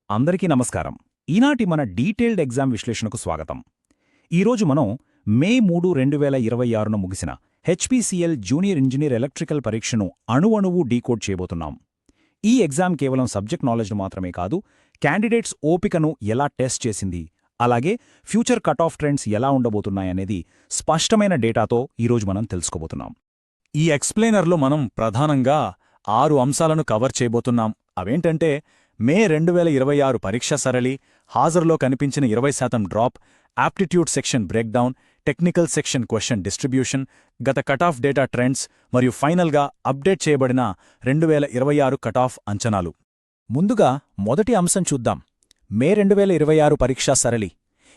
అందరికీ నమస్కారం. ఈనాటి మన డీటెయిల్డ్ ఎగ్జామ్ విశ్లేషణకు స్వాగతం. ఈరోజు మనం మే 3, 2026న ముగిసిన హెచ్పీసీఎల్ జూనియర్ ఇంజనీర్ ఎలక్ట్రికల్ పరీక్షను అణువణువు డీకోడ్ చేయబోతున్నాం. ఈ ఎగ్జామ్ కేవలం సబ్జెక్ట్ నాలెడ్జ్ మాత్రమే కాదు, క్యాండిడేట్స్ ఓపికను ఎలా టెస్ట్ చేసింది, అలాగే ఫ్యూచర్ కట్ ఆఫ్ ట్రెండ్స్ ఎలా ఉండబోతున్నాయనేది స్పష్టమైన డేటాతో ఈరోజు మనం తెలుసుకోబోతున్నాం. ఈ ఎక్స్ప్లెయినర్లో మనం ప్రధానంగా 6 అంశాలను కవర్ చేయబోతున్నాం. అవేంటంటే మే 2026 పరీక్షా సరళి, హాజరులో కనిపించిన 20% drop, aptitude section breakdown, technical section question distribution, గత కటాఫ్ డేటా ట్రెండ్స్ మరియు ఫైనల్గా అప్డేట్ చేయబడిన 2026 కటాఫ్ అంచనాలు. ముందుగా మొదటి అంశం చూద్దాం. మే 2026 పరీక్షా సరళి.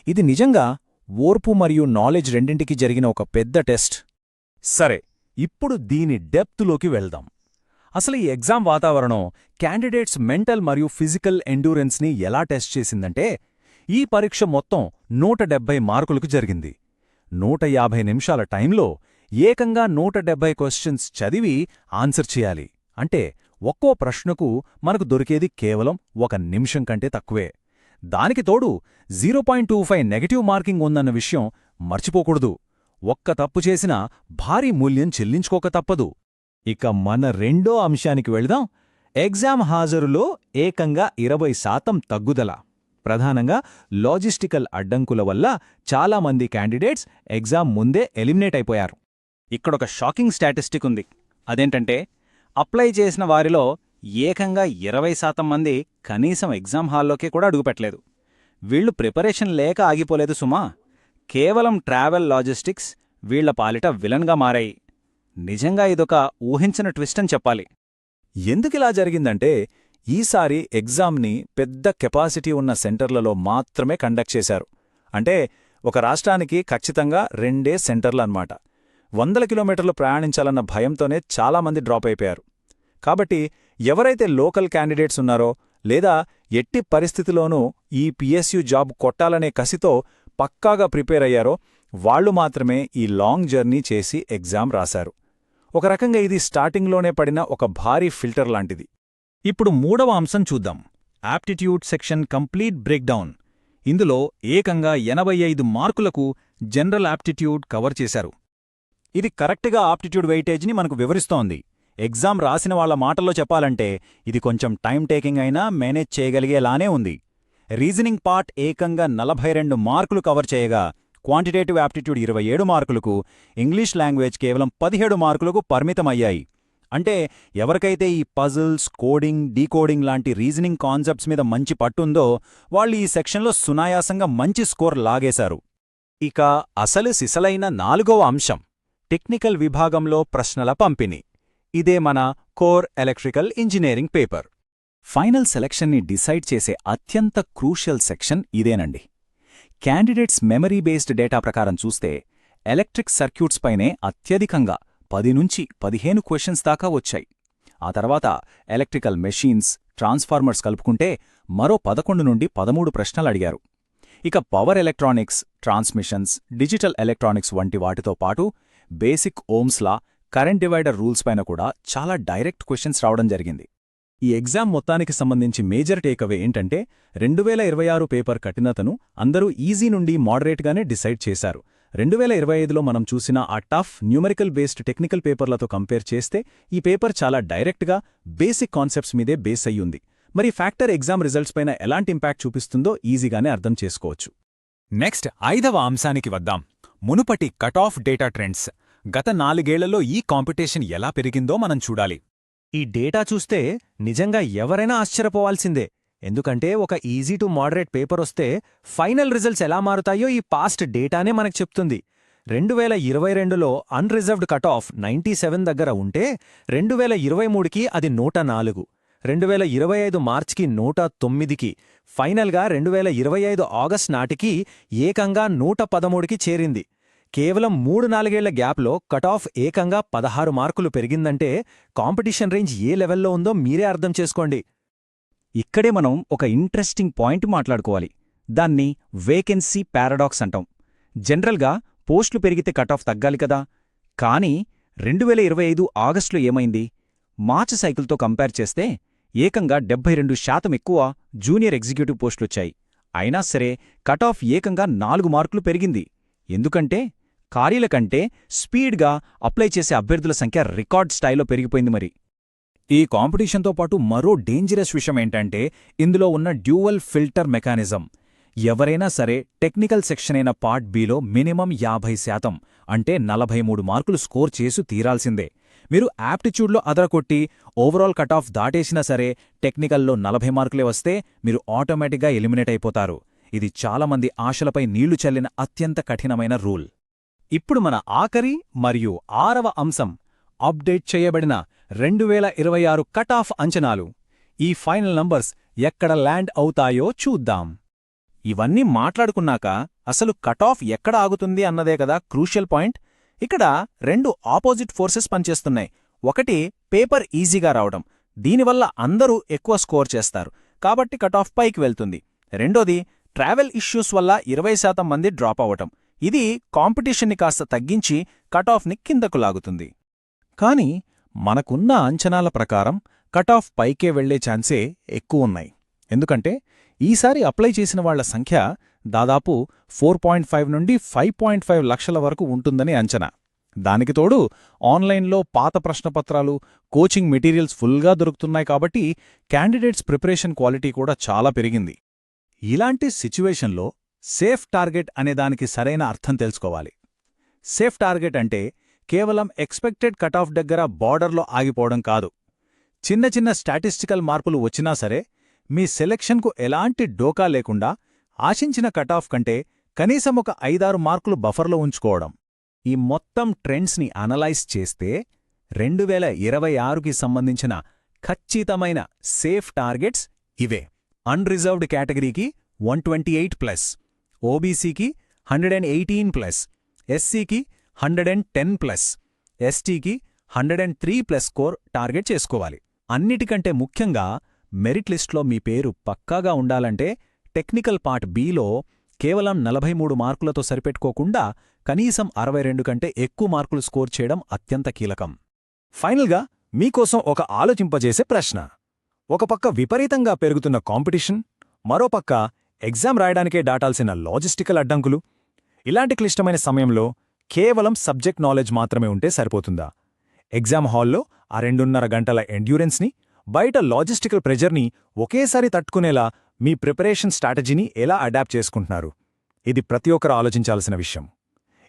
ఇది నిజంగా ఓర్పు మరియు నాలెడ్జ్ రెండింటికి జరిగిన ఒక పెద్ద టెస్ట్. సరే, ఇప్పుడు దీని డెప్త్లోకి వెళ్దాం. అసలు ఈ ఎగ్జామ్ వాతావరణం క్యాండిడేట్స్ మెంటల్ మరియు ఫిజికల్ ఎండ్యూరెన్స్ని ఎలా టెస్ట్ చేసిందంటే, ఈ పరీక్ష మొత్తం 170 మార్కులకు జరిగింది. 150 నిమిషాల టైంలో ఏకంగా 170 క్వశ్చన్స్ చదివి ఆన్సర్ చేయాలి. అంటే ఒక్కో ప్రశ్నకు మనకు దొరికేది కేవలం 1 నిమిషం కంటే తక్కువే. దానికి తోడు 0.25 నెగటివ్ మార్కింగ్ ఉందన్న విషయం మర్చిపోకూడదు. ఒక్క తప్పు చేసినా భారీ మూల్యం చెల్లించుకోక తప్పదు. ఇక మన రెండో అంశానికి వెళదాం. ఎగ్జామ్ హాజరులో ఏకంగా 20% తగ్గుదల. ప్రధానంగా లాజిస్టికల్ అడ్డంకుల వల్ల చాలామంది క్యాండిడేట్స్ ఎగ్జామ్ ముందే ఎలిమినేట్ అయిపోయారు. ఇక్కడొక షాకింగ్ స్టాటిస్టిక్ ఉంది. అదేంటంటే, అప్లై చేసిన వారిలో ఏకంగా 20% మంది కనీసం ఎగ్జామ్ హాల్లోకి కూడా అడుగుపెట్టలేదు. వీళ్లు ప్రిపరేషన్ లేక ఆగిపోలేదు సుమా, కేవలం ట్రావెల్ లాజిస్టిక్స్ వీళ్ల పాలిట విలన్గా మారాయి. నిజంగా ఇదొక ఊహించిన ట్విస్ట్ అని చెప్పాలి. ఎందుకిలా జరిగిందంటే, ఈసారి ఎగ్జామ్ని పెద్ద కెపాసిటీ ఉన్న సెంటర్లలో మాత్రమే కండక్ట్ చేశారు. అంటే ఒక రాష్ట్రానికి ఖచ్చితంగా 2 సెంటర్లన్నమాట. 100 కిలోమీటర్లు ప్రయాణించాలన్న భయంతోనే చాలామంది డ్రాప్ అయిపోయారు. కాబట్టి ఎవరైతే లోకల్ క్యాండిడేట్స్ ఉన్నారో, లేదా ఎట్టి పరిస్థితిలోనూ ఈ పిఎస్యు జాబ్ కొట్టాలనే కసితో పక్కాగా ప్రిపేర్ అయ్యారో వాళ్లు మాత్రమే ఈ లాంగ్ జర్నీ చేసి ఎగ్జామ్ రాశారు. ఒక రకంగా ఇది స్టార్టింగ్లోనే పడిన ఒక భారీ ఫిల్టర్ లాంటిది. ఇప్పుడు మూడవ అంశం చూద్దాం. Aptitude section complete breakdown. ఇందులో ఏకంగా 85 మార్కులకు జనరల్ ఆప్టిట్యూడ్ కవర్ చేశారు. ఇది కరెక్ట్గా ఆప్టిట్యూడ్ వెయిటేజ్ని మనకు వివరిస్తోంది. ఎగ్జామ్ రాసిన వాళ్ల మాటల్లో చెప్పాలంటే ఇది కొంచెం టైం టేకింగ్ అయినా మేనేజ్ చేయగలిగేలానే ఉంది. రీజనింగ్ పార్ట్ ఏకంగా 42 మార్కులు కవర్ చేయగా, క్వాంటిటేటివ్ యాప్టిట్యూడ్ 27 మార్కులకు, ఇంగ్లీష్ లాంగ్వేజ్ కేవలం 17 మార్కులకు పరిమితమయ్యాయి. అంటే ఎవరికైతే ఈ పజిల్స్, కోడింగ్, డీకోడింగ్ లాంటి రీజనింగ్ కాన్సెప్ట్స్ మీద మంచి పట్టుందో వాళ్ళు ఈ సెక్షన్లో సునాయాసంగా మంచి స్కోర్ లాగేశారు. ఇక అసలు సిసలైన 4వ అంశం, టెక్నికల్ విభాగంలో ప్రశ్నల పంపిణీ. ఇదే మన core electrical engineering paper. Final సెలక్షన్ని డిసైడ్ చేసే అత్యంత క్రూషియల్ సెక్షన్ ఇదేనండి. క్యాండిడేట్స్ మెమరీ బేస్డ్ డేటా ప్రకారం చూస్తే ఎలక్ట్రిక్ సర్క్యూట్స్ పైనే అత్యధికంగా 10 నుంచి 15 క్వశ్చన్స్ దాకా వచ్చాయి. ఆ తర్వాత ఎలక్ట్రికల్ మెషీన్స్, ట్రాన్స్ఫార్మర్స్ కలుపుకుంటే మరో 11 నుండి 13 ప్రశ్నలు అడిగారు. ఇక power electronics, transmissions, digital electronics వంటి వాటితో పాటు basic Ohm's law, current divider rules పైన కూడా చాలా డైరెక్ట్ క్వశ్చన్స్ రావడం జరిగింది. ఈ ఎగ్జామ్ మొత్తానికి సంబంధించి మేజర్ టేకవే ఏంటంటే, 2026 పేపర్ కఠినతను అందరూ ఈజీ నుండి మోడరేట్గానే డిసైడ్ చేశారు. 2025లో మనం చూసిన ఆ టఫ్ న్యూమరికల్ బేస్డ్ టెక్నికల్ పేపర్లతో కంపేర్ చేస్తే ఈ పేపర్ చాలా డైరెక్ట్గా బేసిక్ కాన్సెప్ట్స్ మీదే బేస్ అయ్యుంది. మరి ఫ్యాక్టర్ ఎగ్జామ్ రిజల్ట్స్ పైన ఎలాంటి ఇంపాక్ట్ చూపిస్తుందో ఈజీగానే అర్థం చేసుకోవచ్చు. నెక్స్ట్ 5వ అంశానికి వద్దాం. మునుపటి కట్ ఆఫ్ డేటా ట్రెండ్స్. గత 4 ఏళ్లలో ఈ కాంపిటీషన్ ఎలా పెరిగిందో మనం చూడాలి. ఈ డేటా చూస్తే నిజంగా ఎవరైనా ఆశ్చర్యపోవాల్సిందే. ఎందుకంటే ఒక ఈజీ టు మోడరేట్ పేపర్ వస్తే ఫైనల్ రిజల్ట్స్ ఎలా మారుతాయో ఈ పాస్ట్ డేటానే మనకు చెప్తుంది. 2022లో అన్రిజర్వ్డ్ కట్ ఆఫ్ 97 దగ్గర ఉంటే 2023కి అది 104, 2025 మార్చికి 109కి, ఫైనల్గా 2025 ఆగస్ట్ నాటికి ఏకంగా 113కి చేరింది. కేవలం 3-4 గ్యాప్లో కటాఫ్ ఏకంగా 16 మార్కులు పెరిగిందంటే కాంపిటీషన్ రేంజ్ ఏ లెవెల్లో ఉందో మీరే అర్థం చేసుకోండి. ఇక్కడే మనం ఒక ఇంట్రెస్టింగ్ పాయింట్ మాట్లాడుకోవాలి. దాన్ని వేకెన్సీ పారాడాక్స్ అంటాం. జనరల్గా పోస్టులు పెరిగితే కటాఫ్ తగ్గాలి కదా. కానీ 2025 ఆగస్టులో ఏమైంది? మార్చి సైకిల్తో కంపేర్ చేస్తే ఏకంగా 72% ఎక్కువ జూనియర్ ఎగ్జిక్యూటివ్ పోస్టులొచ్చాయి. అయినా సరే కట్ ఆఫ్ ఏకంగా 4 మార్కులు పెరిగింది. ఎందుకంటే ఖాళీల కంటే స్పీడ్గా అప్లై చేసే అభ్యర్థుల సంఖ్య రికార్డ్ స్థాయిలో పెరిగిపోయింది మరి. ఈ కాంపిటీషన్తో పాటు మరో డేంజరస్ విషయం ఏంటంటే ఇందులో ఉన్న డ్యూవల్ ఫిల్టర్ మెకానిజం. ఎవరైనా సరే టెక్నికల్ సెక్షన్ అయిన పార్ట్ బిలో మినిమం 50% అంటే 43 మార్కులు స్కోర్ చేసి తీరాల్సిందే. మీరు యాప్టిట్యూడ్లో అదరకొట్టి ఓవరాల్ కట్ ఆఫ్ దాటేసినా సరే టెక్నికల్లో 40 మార్కులే వస్తే మీరు ఆటోమేటిక్గా ఎలిమినేట్ అయిపోతారు. ఇది చాలామంది ఆశలపై నీళ్లు చల్లిన అత్యంత కఠినమైన రూల్. ఇప్పుడు మన ఆఖరి మరియు 6వ అంశం అప్డేట్ చేయబడిన 2026 కట్ ఆఫ్ అంచనాలు. ఈ ఫైనల్ నంబర్స్ ఎక్కడ ల్యాండ్ అవుతాయో చూద్దాం. ఇవన్నీ మాట్లాడుకున్నాక అసలు కట్ ఆఫ్ ఎక్కడ ఆగుతుంది అన్నదే కదా క్రూషియల్ పాయింట్. ఇక్కడ 2 ఆపోజిట్ ఫోర్సెస్ పనిచేస్తున్నాయి. ఒకటి పేపర్ ఈజీగా రావడం, దీనివల్ల అందరూ ఎక్కువ స్కోర్ చేస్తారు కాబట్టి కట్ ఆఫ్ పైకి వెళ్తుంది. రెండోది ట్రావెల్ ఇష్యూస్ వల్ల 20% మంది డ్రాప్ అవటం, ఇది కాంపిటీషన్ని కాస్త తగ్గించి కట్ ఆఫ్ని కిందకు లాగుతుంది. కానీ మనకున్న అంచనాల ప్రకారం కట్ ఆఫ్ పైకే వెళ్లే ఛాన్సే ఎక్కువున్నాయి. ఎందుకంటే ఈసారి అప్లై చేసిన వాళ్ల సంఖ్య దాదాపు 4.5 నుండి 5.5 లక్షల వరకు ఉంటుందని అంచనా. దానికి తోడు ఆన్లైన్లో పాత ప్రశ్నపత్రాలు, కోచింగ్ మెటీరియల్స్ ఫుల్గా దొరుకుతున్నాయి కాబట్టి క్యాండిడేట్స్ ప్రిపరేషన్ క్వాలిటీ కూడా చాలా పెరిగింది. ఇలాంటి సిచ్యువేషన్లో సేఫ్ టార్గెట్ అనేదానికి సరైన అర్థం తెలుసుకోవాలి. సేఫ్ టార్గెట్ అంటే కేవలం ఎక్స్పెక్టెడ్ కట్ ఆఫ్ దగ్గర బార్డర్లో ఆగిపోవడం కాదు. చిన్న చిన్న స్టాటిస్టికల్ మార్పులు వచ్చినా సరే మీ సెలెక్షన్కు ఎలాంటి డోకా లేకుండా ఆశించిన కట్ ఆఫ్ కంటే కనీసం ఒక 5-6 మార్కులు బఫర్లో ఉంచుకోవడం. ఈ మొత్తం ట్రెండ్స్ని అనలైజ్ చేస్తే 2026కి సంబంధించిన ఖచ్చితమైన సేఫ్ టార్గెట్స్ ఇవే. అన్రిజర్వ్డ్ కేటగిరీకి 128+, ఓబీసీకి 118+, ఎస్సీకి 110+, ఎస్టీకి 103+ స్కోర్ టార్గెట్ చేసుకోవాలి. అన్నిటికంటే ముఖ్యంగా మెరిట్ లిస్ట్లో మీ పేరు పక్కాగా ఉండాలంటే టెక్నికల్ పార్ట్ బిలో కేవలం 43 మార్కులతో సరిపెట్టుకోకుండా కనీసం 62 కంటే ఎక్కువ మార్కులు స్కోర్ చేయడం అత్యంత కీలకం. ఫైనల్గా మీకోసం ఒక ఆలోచింపజేసే ప్రశ్న. ఒక పక్క విపరీతంగా పెరుగుతున్న కాంపిటీషన్, మరోపక్క ఎగ్జామ్ రాయడానికే దాటాల్సిన లాజిస్టికల్ అడ్డంకులు. ఇలాంటి క్లిష్టమైన సమయంలో కేవలం సబ్జెక్ట్ నాలెడ్జ్ మాత్రమే ఉంటే సరిపోతుందా? ఎగ్జామ్ హాల్లో ఆ 2.5 గంటల ఎండ్యూరెన్స్ని, బయట లాజిస్టికల్ ప్రెజర్ని ఒకేసారి తట్టుకునేలా మీ ప్రిపరేషన్ స్ట్రాటజీని ఎలా అడాప్ట్ చేసుకుంటున్నారు? ఇది ప్రతి ఒక్కరు ఆలోచించాల్సిన విషయం.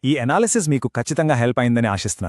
ఈ ఎనాలిసిస్ మీకు ఖచ్చితంగా హెల్ప్ అయిందని ఆశిస్తున్నాను.